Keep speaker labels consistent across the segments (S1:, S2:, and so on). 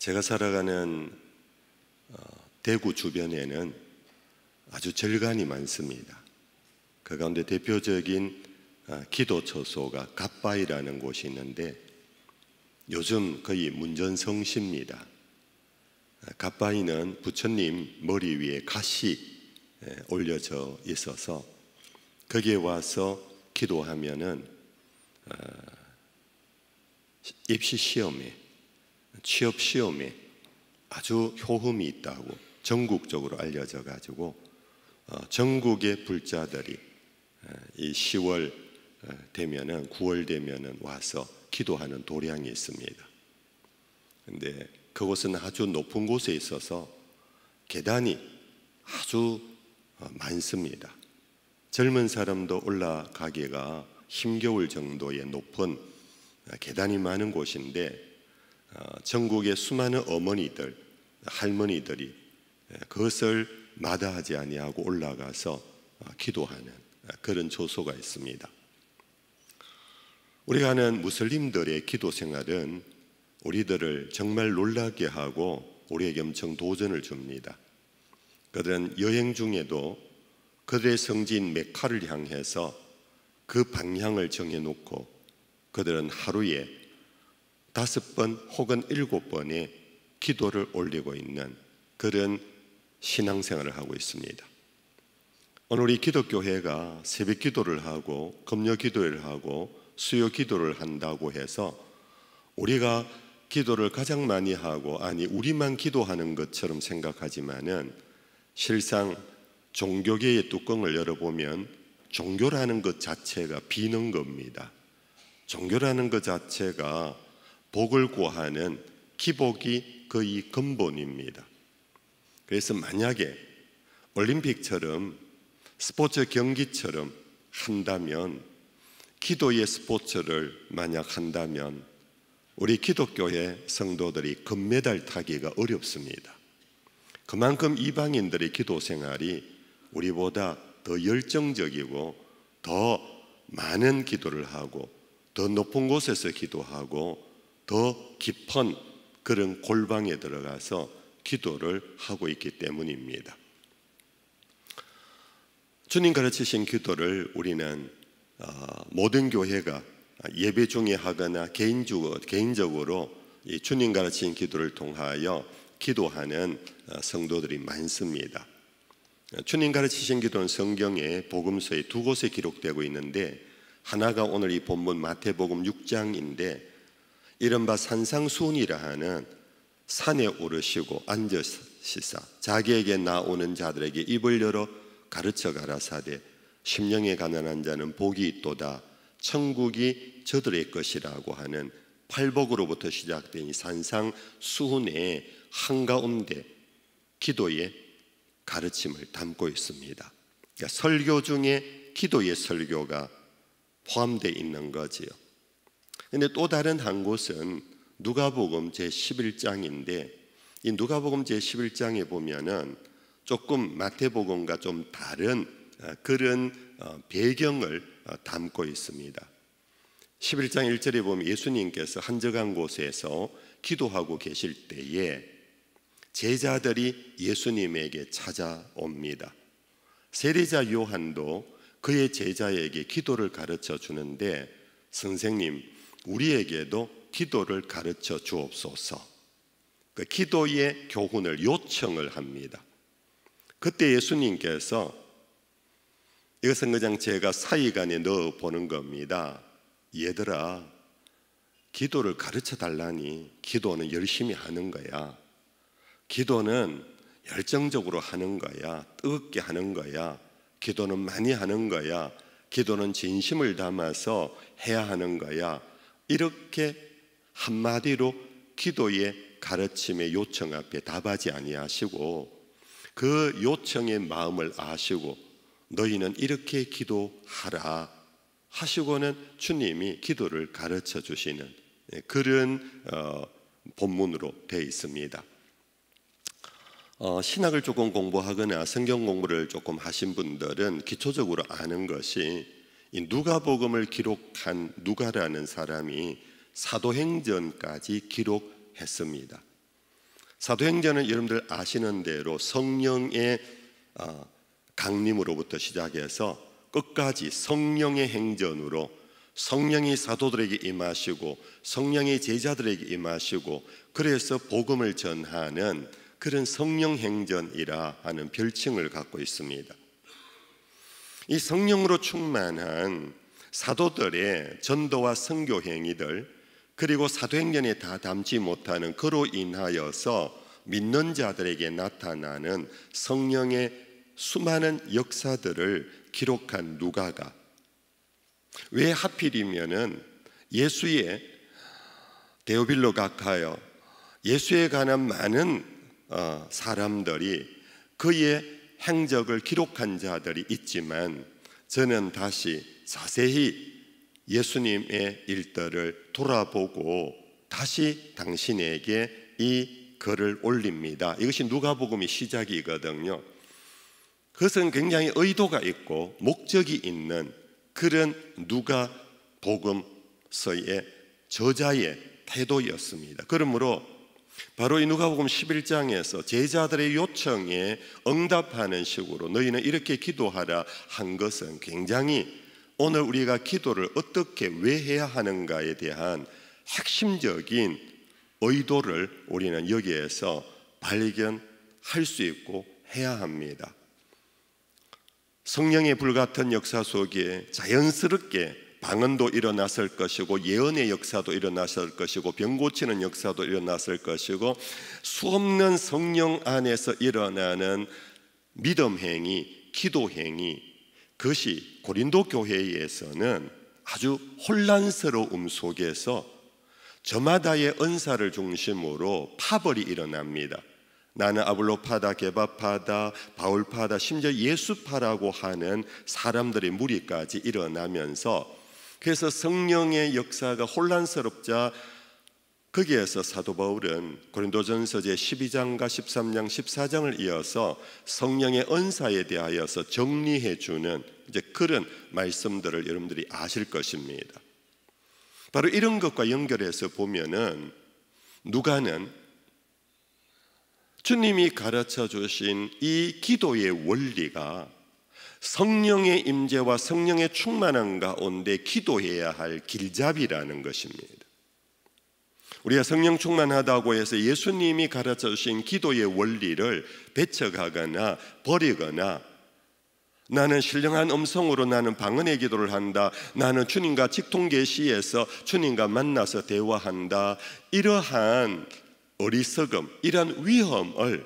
S1: 제가 살아가는 대구 주변에는 아주 절간이 많습니다. 그 가운데 대표적인 기도 처소가 갓바위라는 곳이 있는데 요즘 거의 문전성시입니다. 갓바위는 부처님 머리 위에 갓이 올려져 있어서 거기에 와서 기도하면은 입시 시험에, 취업 시험에 아주 효험이 있다고 전국적으로 알려져 가지고 전국의 불자들이 이 10월 되면은 9월 되면은 와서 기도하는 도량이 있습니다. 근데 그곳은 아주 높은 곳에 있어서 계단이 아주 많습니다. 젊은 사람도 올라가기가 힘겨울 정도의 높은 계단이 많은 곳인데 전국의 수많은 어머니들, 할머니들이 그것을 마다하지 아니하고 올라가서 기도하는 그런 조소가 있습니다. 우리가 아는 무슬림들의 기도 생활은 우리들을 정말 놀라게 하고 우리에게 엄청 도전을 줍니다. 그들은 여행 중에도 그들의 성지인 메카를 향해서 그 방향을 정해놓고 그들은 하루에 5번 혹은 7번의 기도를 올리고 있는 그런 신앙생활을 하고 있습니다. 오늘 우리 기독교회가 새벽 기도를 하고 금요 기도를 하고 수요 기도를 한다고 해서 우리가 기도를 가장 많이 하고 우리만 기도하는 것처럼 생각하지만은 실상 종교계의 뚜껑을 열어보면 종교라는 것 자체가 비는 겁니다. 종교라는 것 자체가 복을 구하는 기복이 거의 근본입니다. 그래서 만약에 올림픽처럼 스포츠 경기처럼 한다면, 기도의 스포츠를 만약 한다면 우리 기독교의 성도들이 금메달 타기가 어렵습니다. 그만큼 이방인들의 기도 생활이 우리보다 더 열정적이고 더 많은 기도를 하고 더 높은 곳에서 기도하고 더 깊은 그런 골방에 들어가서 기도를 하고 있기 때문입니다. 주님 가르치신 기도를 우리는 모든 교회가 예배 중에 하거나 개인적으로 이 주님 가르치신 기도를 통하여 기도하는 성도들이 많습니다. 주님 가르치신 기도는 성경에 복음서에 2곳에 기록되고 있는데, 하나가 오늘 이 본문 마태복음 6장인데 이른바 산상수훈이라 하는 산에 오르시고 앉으시사 자기에게 나오는 자들에게 입을 열어 가르쳐 가라사대 심령에 가난한 자는 복이 있도다 천국이 저들의 것이라고 하는 팔복으로부터 시작된 이 산상수훈의 한가운데 기도의 가르침을 담고 있습니다. 그러니까 설교 중에 기도의 설교가 포함되어 있는 거지요. 그런데 또 다른 한 곳은 누가복음 제11장인데 이 누가복음 제11장에 보면은 조금 마태복음과 좀 다른 그런 배경을 담고 있습니다. 11장 1절에 보면 예수님께서 한적한 곳에서 기도하고 계실 때에 제자들이 예수님에게 찾아옵니다. 세례자 요한도 그의 제자에게 기도를 가르쳐 주는데, 선생님, 우리에게도 기도를 가르쳐 주옵소서. 그 기도의 교훈을 요청을 합니다. 그때 예수님께서, 이것은 그냥 제가 사이간에 넣어 보는 겁니다. 얘들아, 기도를 가르쳐 달라니 기도는 열심히 하는 거야. 기도는 열정적으로 하는 거야. 뜨겁게 하는 거야. 기도는 많이 하는 거야. 기도는 진심을 담아서 해야 하는 거야. 이렇게 한마디로 기도의 가르침의 요청 앞에 답하지 아니하시고 그 요청의 마음을 아시고 너희는 이렇게 기도하라 하시고는 주님이 기도를 가르쳐 주시는 그런 본문으로 되어 있습니다. 신학을 조금 공부하거나 성경 공부를 조금 하신 분들은 기초적으로 아는 것이 이 누가복음을 기록한 누가라는 사람이 사도행전까지 기록했습니다. 사도행전은 여러분들 아시는 대로 성령의 강림으로부터 시작해서 끝까지 성령의 행전으로 성령이 사도들에게 임하시고 성령이 제자들에게 임하시고 그래서 복음을 전하는 그런 성령 행전이라 하는 별칭을 갖고 있습니다. 이 성령으로 충만한 사도들의 전도와 선교 행위들, 그리고 사도행전에 다 담지 못하는 그로 인하여서 믿는 자들에게 나타나는 성령의 수많은 역사들을 기록한 누가가 왜 하필이면은 예수의 데오빌로 각하여 예수에 관한 많은 사람들이 그의 행적을 기록한 자들이 있지만 저는 다시 자세히 예수님의 일들을 돌아보고 다시 당신에게 이 글을 올립니다. 이것이 누가복음의 시작이거든요. 그것은 굉장히 의도가 있고 목적이 있는 그런 누가복음서의 저자의 태도였습니다. 그러므로 바로 이 누가복음 11장에서 제자들의 요청에 응답하는 식으로 너희는 이렇게 기도하라 한 것은 굉장히 오늘 우리가 기도를 어떻게 왜 해야 하는가에 대한 핵심적인 의도를 우리는 여기에서 발견할 수 있고 해야 합니다. 성령의 불같은 역사 속에 자연스럽게 방언도 일어났을 것이고 예언의 역사도 일어났을 것이고 병 고치는 역사도 일어났을 것이고 수없는 성령 안에서 일어나는 믿음 행위, 기도 행위, 그것이 고린도 교회에서는 아주 혼란스러움 속에서 저마다의 은사를 중심으로 파벌이 일어납니다. 나는 아볼로파다, 게바파다, 바울파다, 심지어 예수파라고 하는 사람들의 무리까지 일어나면서 그래서 성령의 역사가 혼란스럽자 거기에서 사도 바울은 고린도전서 제12장과 13장, 14장을 이어서 성령의 은사에 대하여서 정리해 주는 이제 그런 말씀들을 여러분들이 아실 것입니다. 바로 이런 것과 연결해서 보면은 누가는 주님이 가르쳐 주신 이 기도의 원리가 성령의 임재와 성령의 충만한 가운데 기도해야 할 길잡이라는 것입니다. 우리가 성령 충만하다고 해서 예수님이 가르쳐 주신 기도의 원리를 배척하거나 버리거나 나는 신령한 음성으로 나는 방언의 기도를 한다, 나는 주님과 직통계시에서 주님과 만나서 대화한다, 이러한 어리석음, 이러한 위험을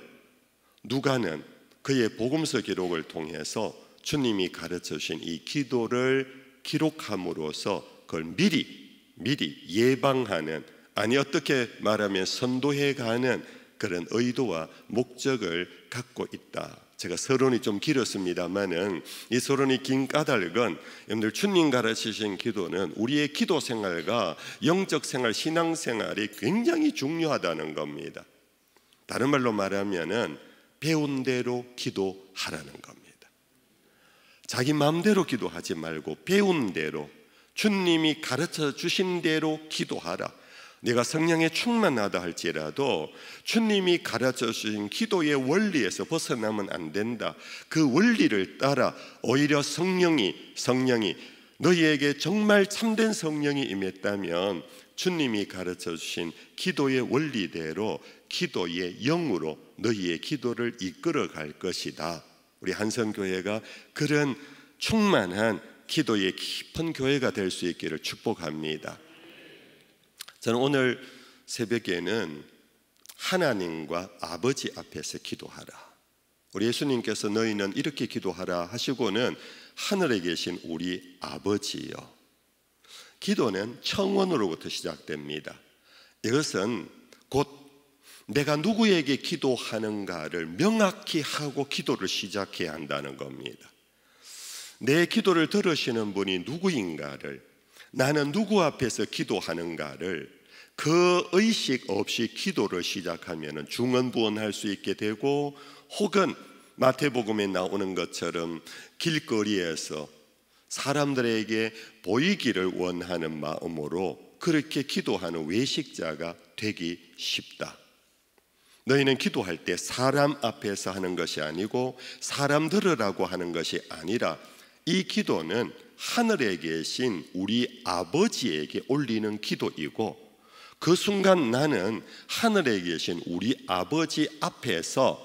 S1: 누가는 그의 복음서 기록을 통해서 주님이 가르쳐 주신 이 기도를 기록함으로써 그걸 미리 예방하는, 아니 어떻게 말하면 선도해가는 그런 의도와 목적을 갖고 있다. 제가 서론이 좀 길었습니다만은 이 서론이 긴 까닭은 여러분들 주님 가르치신 기도는 우리의 기도 생활과 영적 생활, 신앙 생활이 굉장히 중요하다는 겁니다. 다른 말로 말하면은 배운 대로 기도하라는 겁니다. 자기 마음대로 기도하지 말고 배운 대로 주님이 가르쳐 주신 대로 기도하라. 내가 성령에 충만하다 할지라도 주님이 가르쳐 주신 기도의 원리에서 벗어나면 안 된다. 그 원리를 따라 오히려 성령이 너희에게 정말 참된 성령이 임했다면 주님이 가르쳐 주신 기도의 원리대로 기도의 영으로 너희의 기도를 이끌어 갈 것이다. 우리 한성교회가 그런 충만한 기도의 깊은 교회가 될 수 있기를 축복합니다. 저는 오늘 새벽에는 하나님과 아버지 앞에서 기도하라. 우리 예수님께서 너희는 이렇게 기도하라 하시고는 하늘에 계신 우리 아버지요. 기도는 청원으로부터 시작됩니다. 이것은 곧 내가 누구에게 기도하는가를 명확히 하고 기도를 시작해야 한다는 겁니다. 내 기도를 들으시는 분이 누구인가를, 나는 누구 앞에서 기도하는가를 그 의식 없이 기도를 시작하면 중언부언할 수 있게 되고, 혹은 마태복음에 나오는 것처럼 길거리에서 사람들에게 보이기를 원하는 마음으로 그렇게 기도하는 외식자가 되기 쉽다. 너희는 기도할 때 사람 앞에서 하는 것이 아니고 사람 들으라고 하는 것이 아니라 이 기도는 하늘에 계신 우리 아버지에게 올리는 기도이고 그 순간 나는 하늘에 계신 우리 아버지 앞에서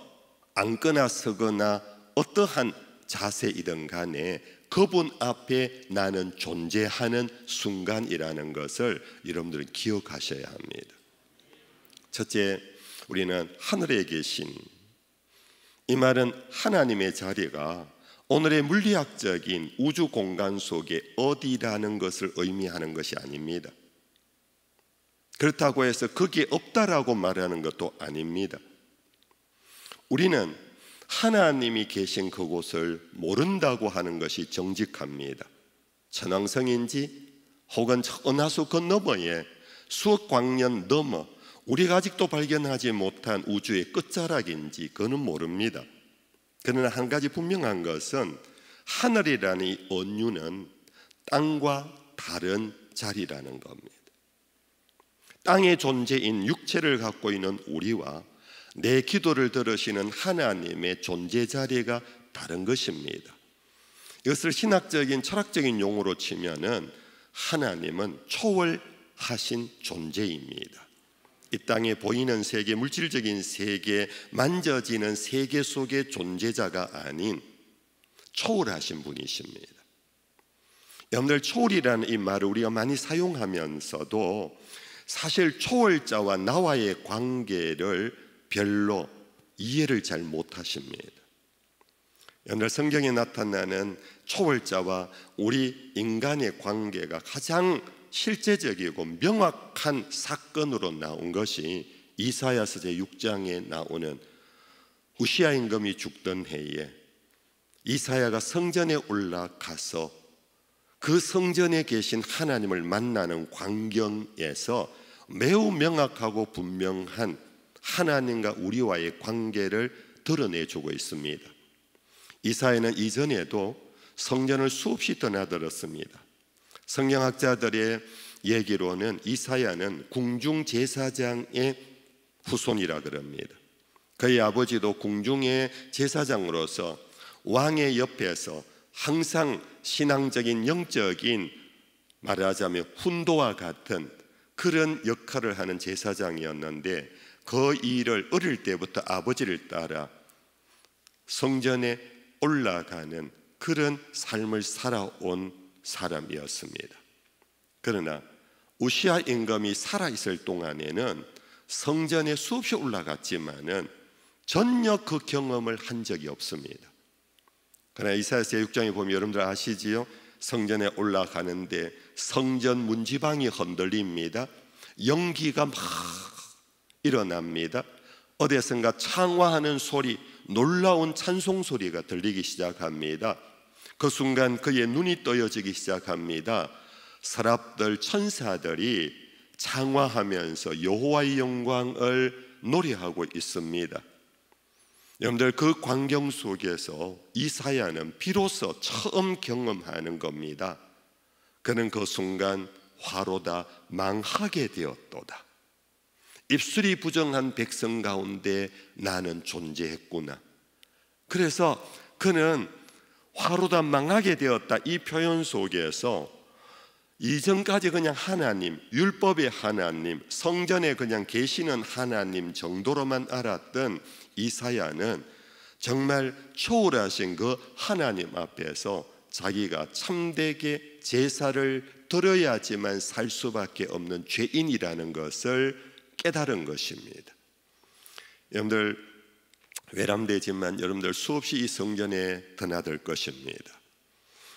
S1: 앉거나 서거나 어떠한 자세이든 간에 그분 앞에 나는 존재하는 순간이라는 것을 여러분들은 기억하셔야 합니다. 첫째, 우리는 하늘에 계신, 이 말은 하나님의 자리가 오늘의 물리학적인 우주 공간 속에 어디라는 것을 의미하는 것이 아닙니다. 그렇다고 해서 거기에 없다라고 말하는 것도 아닙니다. 우리는 하나님이 계신 그곳을 모른다고 하는 것이 정직합니다. 천왕성인지 혹은 은하수 그 너머에 수억 광년 넘어 우리가 아직도 발견하지 못한 우주의 끝자락인지 그는 모릅니다. 그러나 한 가지 분명한 것은 하늘이라는 이 언유는 땅과 다른 자리라는 겁니다. 땅의 존재인 육체를 갖고 있는 우리와 내 기도를 들으시는 하나님의 존재 자리가 다른 것입니다. 이것을 신학적인 철학적인 용어로 치면은 하나님은 초월하신 존재입니다. 이 땅에 보이는 세계, 물질적인 세계, 만져지는 세계 속의 존재자가 아닌 초월하신 분이십니다. 여러분들, 초월이라는 이 말을 우리가 많이 사용하면서도 사실 초월자와 나와의 관계를 별로 이해를 잘 못하십니다. 여러분들, 성경에 나타나는 초월자와 우리 인간의 관계가 가장 실제적이고 명확한 사건으로 나온 것이 이사야서 제6장에 나오는 우시야 임금이 죽던 해에 이사야가 성전에 올라가서 그 성전에 계신 하나님을 만나는 광경에서 매우 명확하고 분명한 하나님과 우리와의 관계를 드러내주고 있습니다. 이사야는 이전에도 성전을 수없이 드나들었습니다. 성경학자들의 얘기로는 이사야는 궁중제사장의 후손이라 그럽니다. 그의 아버지도 궁중의 제사장으로서 왕의 옆에서 항상 신앙적인 영적인, 말하자면 훈도와 같은 그런 역할을 하는 제사장이었는데 그 일을 어릴 때부터 아버지를 따라 성전에 올라가는 그런 삶을 살아온 사람이었습니다. 그러나 우시야 임금이 살아있을 동안에는 성전에 수없이 올라갔지만은 전혀 그 경험을 한 적이 없습니다. 그러나 이사야서 6장에 보면 여러분들 아시지요? 성전에 올라가는데 성전 문지방이 흔들립니다. 연기가 막 일어납니다. 어디선가 창화하는 소리, 놀라운 찬송 소리가 들리기 시작합니다. 그 순간 그의 눈이 떠여지기 시작합니다. 서랍들, 천사들이 창화하면서 여호와의 영광을 노래하고 있습니다. 여러분들, 그 광경 속에서 이사야는 비로소 처음 경험하는 겁니다. 그는 그 순간 화로다 망하게 되었도다. 입술이 부정한 백성 가운데 나는 존재했구나. 그래서 그는 화로다 망하게 되었다, 이 표현 속에서 이전까지 그냥 하나님, 율법의 하나님, 성전에 그냥 계시는 하나님 정도로만 알았던 이사야는 정말 초월하신 그 하나님 앞에서 자기가 참되게 제사를 드려야지만 살 수밖에 없는 죄인이라는 것을 깨달은 것입니다. 여러분들, 외람되지만 여러분들 수없이 이 성전에 드나들 것입니다.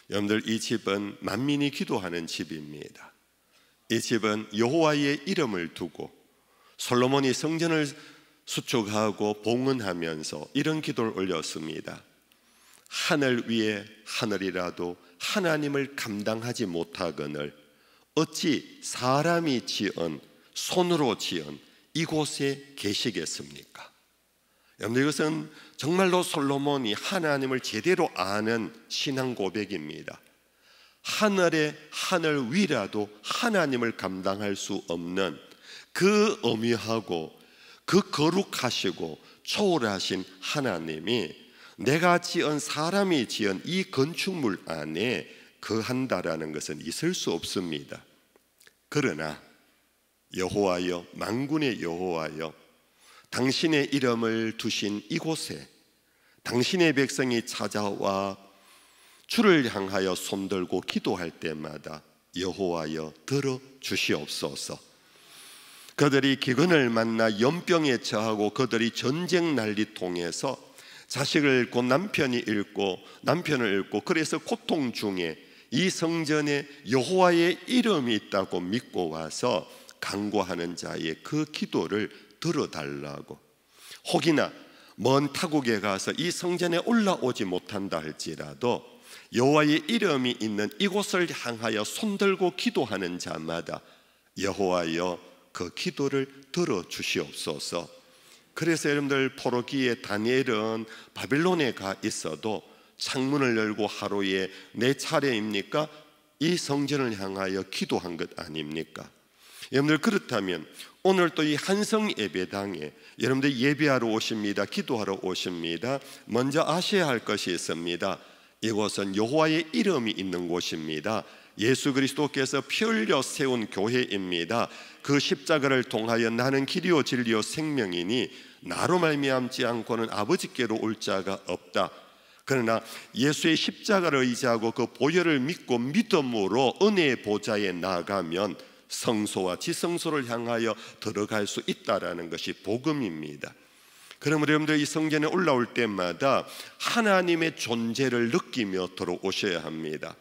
S1: 여러분들, 이 집은 만민이 기도하는 집입니다. 이 집은 여호와의 이름을 두고 솔로몬이 성전을 수축하고 봉헌하면서 이런 기도를 올렸습니다. 하늘 위에 하늘이라도 하나님을 감당하지 못하거늘 어찌 사람이 지은, 손으로 지은 이곳에 계시겠습니까? 여러분, 이것은 정말로 솔로몬이 하나님을 제대로 아는 신앙 고백입니다. 하늘의 하늘 위라도 하나님을 감당할 수 없는 그 엄위하고 그 거룩하시고 초월하신 하나님이 내가 지은 사람이 지은 이 건축물 안에 거한다라는 것은 있을 수 없습니다. 그러나 여호와여, 만군의 여호와여, 당신의 이름을 두신 이곳에 당신의 백성이 찾아와 주를 향하여 손들고 기도할 때마다 여호와여 들어 주시옵소서. 그들이 기근을 만나 연병에 처하고 그들이 전쟁 난리통에서 자식을 잃고 남편을 잃고 그래서 고통 중에 이 성전에 여호와의 이름이 있다고 믿고 와서 간구하는 자의 그 기도를 들어달라고, 혹이나 먼 타국에 가서 이 성전에 올라오지 못한다 할지라도 여호와의 이름이 있는 이곳을 향하여 손들고 기도하는 자마다 여호와여 그 기도를 들어주시옵소서. 그래서 여러분들, 포로기에 다니엘은 바빌론에 가 있어도 창문을 열고 하루에 4차례입니까? 이 성전을 향하여 기도한 것 아닙니까? 여러분들, 그렇다면 오늘 또 이 한성 예배당에 여러분들 예배하러 오십니다. 기도하러 오십니다. 먼저 아셔야 할 것이 있습니다. 이곳은 여호와의 이름이 있는 곳입니다. 예수 그리스도께서 피 흘려 세운 교회입니다. 그 십자가를 통하여 나는 길이요 진리요 생명이니 나로 말미암지 않고는 아버지께로 올 자가 없다. 그러나 예수의 십자가를 의지하고 그 보혈을 믿고 믿음으로 은혜의 보좌에 나아가면 성소와 지성소를 향하여 들어갈 수 있다라는 것이 복음입니다. 그러므로 여러분들, 이 성전에 올라올 때마다 하나님의 존재를 느끼며 들어오셔야 합니다.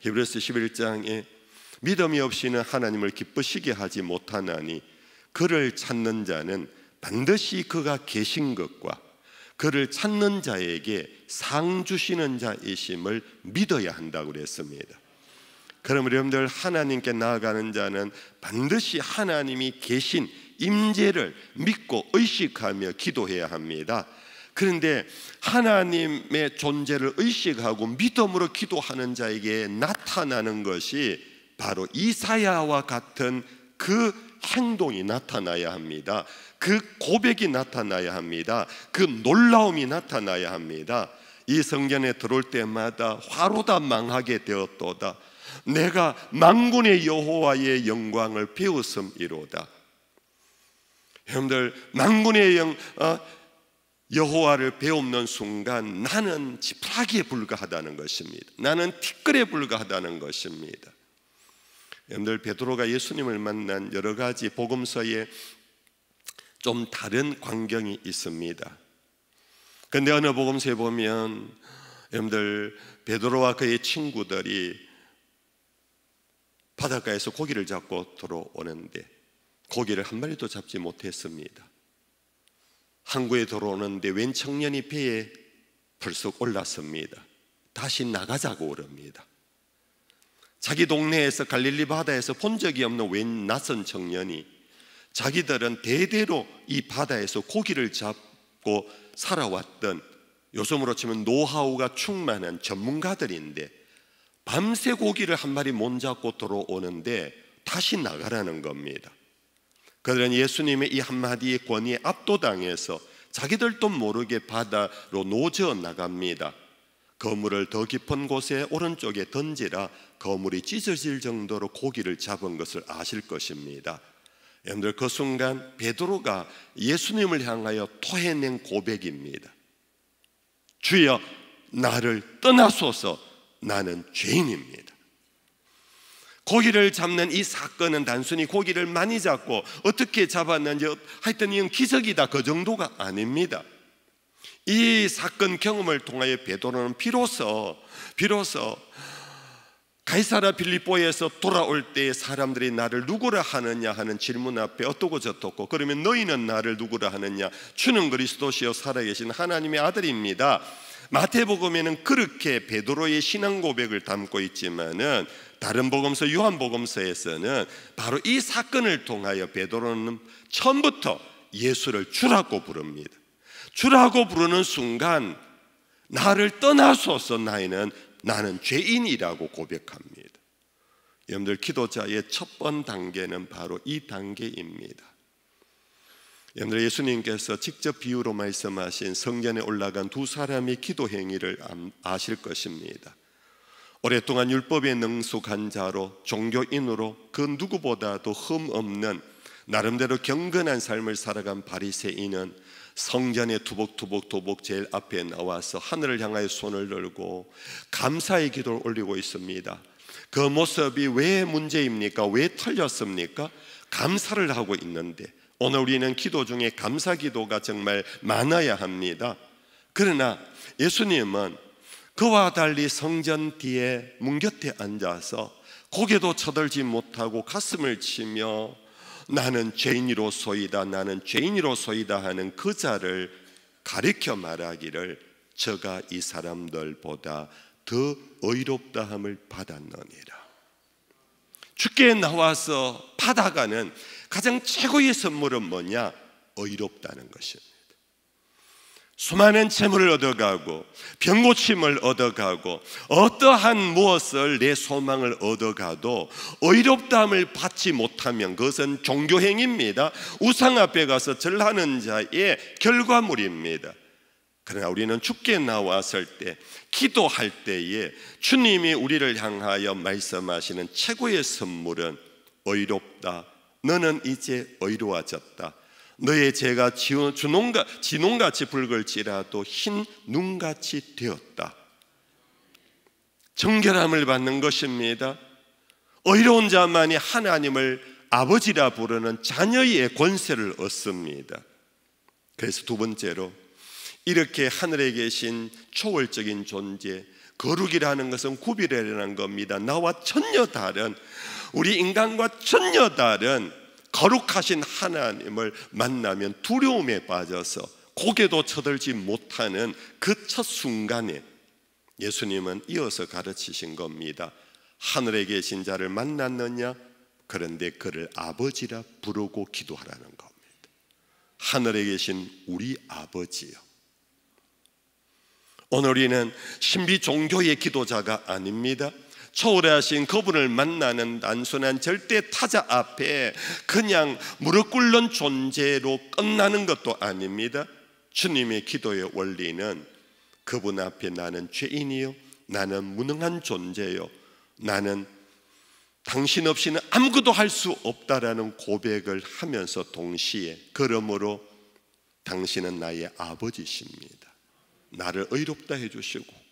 S1: 히브리서 11장에 믿음이 없이는 하나님을 기쁘시게 하지 못하나니 그를 찾는 자는 반드시 그가 계신 것과 그를 찾는 자에게 상 주시는 자이심을 믿어야 한다고 그랬습니다. 그러므로 여러분들, 하나님께 나아가는 자는 반드시 하나님이 계신 임재를 믿고 의식하며 기도해야 합니다. 그런데 하나님의 존재를 의식하고 믿음으로 기도하는 자에게 나타나는 것이 바로 이사야와 같은 그 행동이 나타나야 합니다. 그 고백이 나타나야 합니다. 그 놀라움이 나타나야 합니다. 이 성전에 들어올 때마다 화로다 망하게 되었도다. 내가 만군의 여호와의 영광을 배웠음이로다. 여러분들, 만군의 여호와를 배우는 순간 나는 지푸라기에 불과하다는 것입니다. 나는 티끌에 불과하다는 것입니다. 여러분들, 베드로가 예수님을 만난 여러 가지 복음서에 좀 다른 광경이 있습니다. 그런데 어느 복음서에 보면 여러분들, 베드로와 그의 친구들이 바닷가에서 고기를 잡고 들어오는데 고기를 한 마리도 잡지 못했습니다. 항구에 들어오는데 웬 청년이 배에 불쑥 올랐습니다. 다시 나가자고 그럽니다. 자기 동네에서 갈릴리 바다에서 본 적이 없는 웬 낯선 청년이, 자기들은 대대로 이 바다에서 고기를 잡고 살아왔던, 요즘으로 치면 노하우가 충만한 전문가들인데 밤새 고기를 한 마리 못 잡고 들어오는데 다시 나가라는 겁니다. 그들은 예수님의 이 한마디의 권위에 압도당해서 자기들도 모르게 바다로 노저 나갑니다. 거물을 더 깊은 곳에 오른쪽에 던지라 거물이 찢어질 정도로 고기를 잡은 것을 아실 것입니다. 여러분들, 그 순간 베드로가 예수님을 향하여 토해낸 고백입니다. 주여, 나를 떠나소서, 나는 죄인입니다. 고기를 잡는 이 사건은 단순히 고기를 많이 잡고 어떻게 잡았는지 하여튼 이건 기적이다, 그 정도가 아닙니다. 이 사건 경험을 통하여 베드로는 비로소 가이사랴 빌립보에서 돌아올 때 사람들이 나를 누구라 하느냐 하는 질문 앞에 어떻고 저떻고, 그러면 너희는 나를 누구라 하느냐, 주는 그리스도시요 살아계신 하나님의 아들입니다. 마태복음에는 그렇게 베드로의 신앙 고백을 담고 있지만은 다른 복음서, 요한복음서에서는 바로 이 사건을 통하여 베드로는 처음부터 예수를 주라고 부릅니다. 주라고 부르는 순간 나를 떠나소서, 나는 죄인이라고 고백합니다. 여러분들, 기도자의 첫 번 단계는 바로 이 단계입니다. 여러분들, 예수님께서 직접 비유로 말씀하신 성전에 올라간 두 사람의 기도 행위를 아실 것입니다. 오랫동안 율법에 능숙한 자로, 종교인으로 그 누구보다도 흠 없는 나름대로 경건한 삶을 살아간 바리새인은 성전에 투벅투벅 제일 앞에 나와서 하늘을 향하여 손을 들고 감사의 기도를 올리고 있습니다. 그 모습이 왜 문제입니까? 왜 틀렸습니까? 감사를 하고 있는데, 오늘 우리는 기도 중에 감사 기도가 정말 많아야 합니다. 그러나 예수님은 그와 달리 성전 뒤에 문 곁에 앉아서 고개도 쳐들지 못하고 가슴을 치며 나는 죄인이로소이다, 나는 죄인이로소이다 하는 그 자를 가리켜 말하기를 저가 이 사람들보다 더 의롭다 함을 받았느니라. 주께 나와서 받아가는 가장 최고의 선물은 뭐냐? 의롭다는 것입니다. 수많은 재물을 얻어가고 병고침을 얻어가고 어떠한 무엇을 내 소망을 얻어가도 의롭다함을 받지 못하면 그것은 종교행위입니다. 우상 앞에 가서 절하는 자의 결과물입니다. 그러나 우리는 주께 나왔을 때, 기도할 때에 주님이 우리를 향하여 말씀하시는 최고의 선물은 의롭다, 너는 이제 의로워졌다, 너의 죄가 진홍같이 붉을지라도 흰 눈같이 되었다. 정결함을 받는 것입니다. 의로운 자만이 하나님을 아버지라 부르는 자녀의 권세를 얻습니다. 그래서 두 번째로, 이렇게 하늘에 계신 초월적인 존재, 거룩이라는 것은 구별이라는 겁니다. 나와 전혀 다른, 우리 인간과 전혀 다른 거룩하신 하나님을 만나면 두려움에 빠져서 고개도 쳐들지 못하는 그 첫 순간에 예수님은 이어서 가르치신 겁니다. 하늘에 계신 자를 만났느냐? 그런데 그를 아버지라 부르고 기도하라는 겁니다. 하늘에 계신 우리 아버지요. 오늘 우리는 신비 종교의 기도자가 아닙니다. 초월하신 그분을 만나는 단순한 절대 타자 앞에 그냥 무릎 꿇는 존재로 끝나는 것도 아닙니다. 주님의 기도의 원리는 그분 앞에 나는 죄인이요, 나는 무능한 존재요, 나는 당신 없이는 아무것도 할 수 없다라는 고백을 하면서 동시에, 그러므로 당신은 나의 아버지십니다. 나를 의롭다 해주시고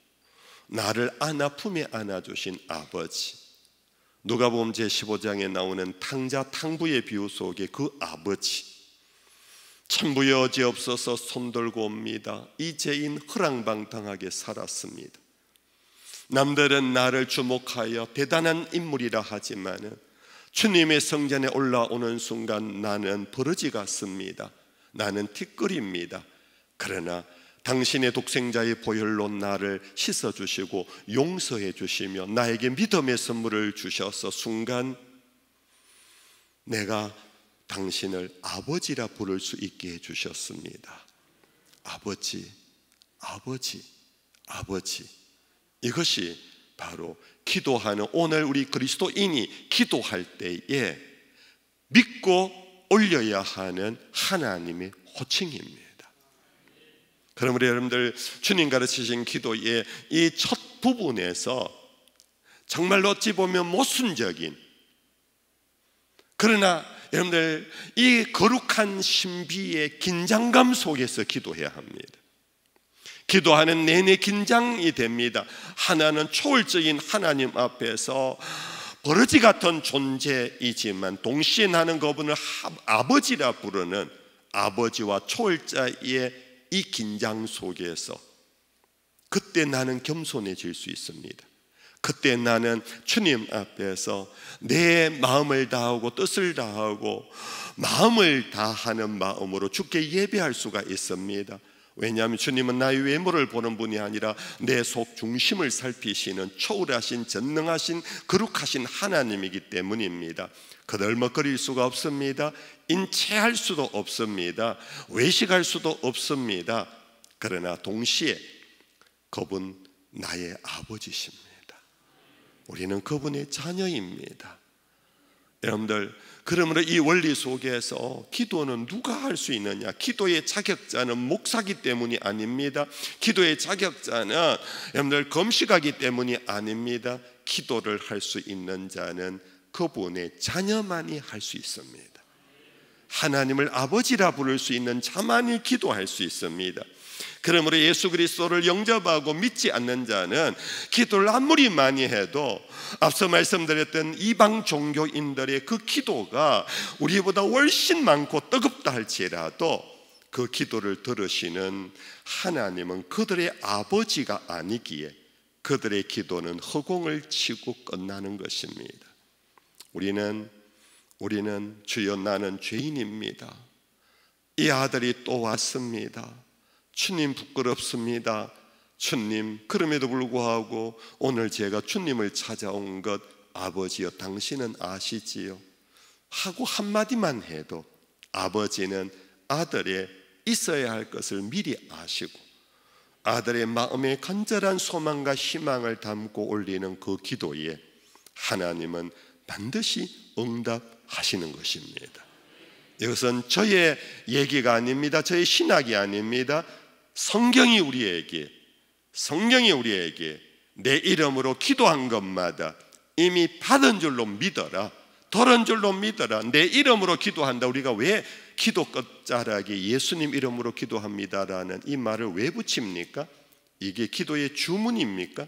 S1: 나를 아픔에 안아주신 아버지. 누가복음 제15장에 나오는 탕자 탕부의 비유 속에 그 아버지, 천부의 어지 없어서 손들고 옵니다. 이 죄인 허랑방탕하게 살았습니다. 남들은 나를 주목하여 대단한 인물이라 하지만은 주님의 성전에 올라오는 순간 나는 버러지 같습니다. 나는 티끌입니다. 그러나 당신의 독생자의 보혈로 나를 씻어주시고 용서해 주시며 나에게 믿음의 선물을 주셔서 순간 내가 당신을 아버지라 부를 수 있게 해주셨습니다. 아버지, 아버지, 아버지. 이것이 바로 기도하는, 오늘 우리 그리스도인이 기도할 때에 믿고 올려야 하는 하나님의 호칭입니다. 그럼 우리 여러분들, 주님 가르치신 기도의 이 첫 부분에서 정말로 어찌 보면 모순적인, 그러나 여러분들 이 거룩한 신비의 긴장감 속에서 기도해야 합니다. 기도하는 내내 긴장이 됩니다. 하나는 초월적인 하나님 앞에서 버러지 같은 존재이지만 동시에 나는 그분을 아버지라 부르는 아버지와 초월자의 이 긴장 속에서 그때 나는 겸손해질 수 있습니다. 그때 나는 주님 앞에서 내 마음을 다하고 뜻을 다하고 마음을 다하는 마음으로 주께 예배할 수가 있습니다. 왜냐하면 주님은 나의 외모를 보는 분이 아니라 내 속 중심을 살피시는 초월하신 전능하신 거룩하신 하나님이기 때문입니다. 거들먹거릴 수가 없습니다. 인체할 수도 없습니다. 외식할 수도 없습니다. 그러나 동시에 그분 나의 아버지십니다. 우리는 그분의 자녀입니다. 여러분들, 그러므로 이 원리 속에서 기도는 누가 할 수 있느냐? 기도의 자격자는 목사기 때문이 아닙니다. 기도의 자격자는 여러분들 검식하기 때문이 아닙니다. 기도를 할 수 있는 자는 그분의 자녀만이 할 수 있습니다. 하나님을 아버지라 부를 수 있는 자만이 기도할 수 있습니다. 그러므로 예수 그리스도를 영접하고 믿지 않는 자는 기도를 아무리 많이 해도 앞서 말씀드렸던 이방 종교인들의 그 기도가 우리보다 훨씬 많고 뜨겁다 할지라도 그 기도를 들으시는 하나님은 그들의 아버지가 아니기에 그들의 기도는 허공을 치고 끝나는 것입니다. 우리는 주여 나는 죄인입니다. 이 아들이 또 왔습니다. 주님 부끄럽습니다. 주님 그럼에도 불구하고 오늘 제가 주님을 찾아온 것 아버지여 당신은 아시지요? 하고 한마디만 해도 아버지는 아들의 있어야 할 것을 미리 아시고 아들의 마음에 간절한 소망과 희망을 담고 올리는 그 기도에 하나님은 반드시 응답하시는 것입니다. 이것은 저의 얘기가 아닙니다. 저의 신학이 아닙니다. 성경이 우리에게 내 이름으로 기도한 것마다 이미 받은 줄로 믿어라, 들은 줄로 믿어라. 내 이름으로 기도한다. 우리가 왜 기도 끝자락에 예수님 이름으로 기도합니다라는 이 말을 왜 붙입니까? 이게 기도의 주문입니까?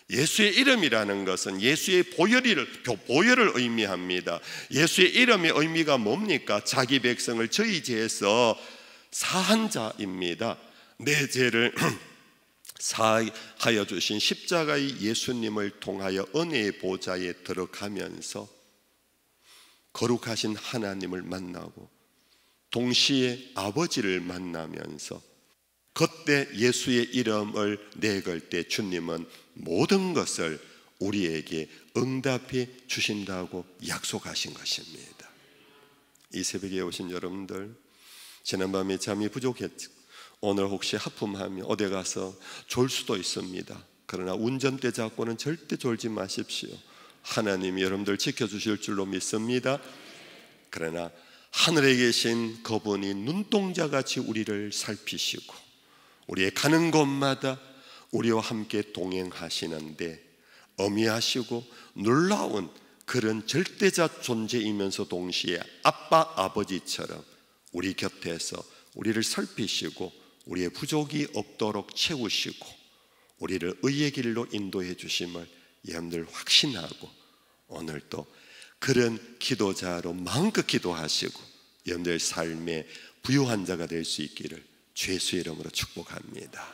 S1: 예수의 이름이라는 것은 예수의 보혈을 의미합니다. 예수의 이름의 의미가 뭡니까? 자기 백성을 저희 죄에서 사한 자입니다. 내 죄를 사하여 주신 십자가의 예수님을 통하여 은혜의 보좌에 들어가면서 거룩하신 하나님을 만나고 동시에 아버지를 만나면서 그때 예수의 이름을 내걸 때 주님은 모든 것을 우리에게 응답해 주신다고 약속하신 것입니다. 이 새벽에 오신 여러분들, 지난밤에 잠이 부족했죠. 오늘 혹시 하품하며 어디 가서 졸 수도 있습니다. 그러나 운전대 잡고는 절대 졸지 마십시오. 하나님이 여러분들 지켜주실 줄로 믿습니다. 그러나 하늘에 계신 그분이 눈동자같이 우리를 살피시고 우리의 가는 곳마다 우리와 함께 동행하시는데 어미하시고 놀라운 그런 절대자 존재이면서 동시에 아빠 아버지처럼 우리 곁에서 우리를 살피시고 우리의 부족이 없도록 채우시고 우리를 의의 길로 인도해 주심을 여러분들 확신하고 오늘도 그런 기도자로 마음껏 기도하시고 여러분들 삶의 부요한 자가 될 수 있기를 주 예수의 이름으로 축복합니다.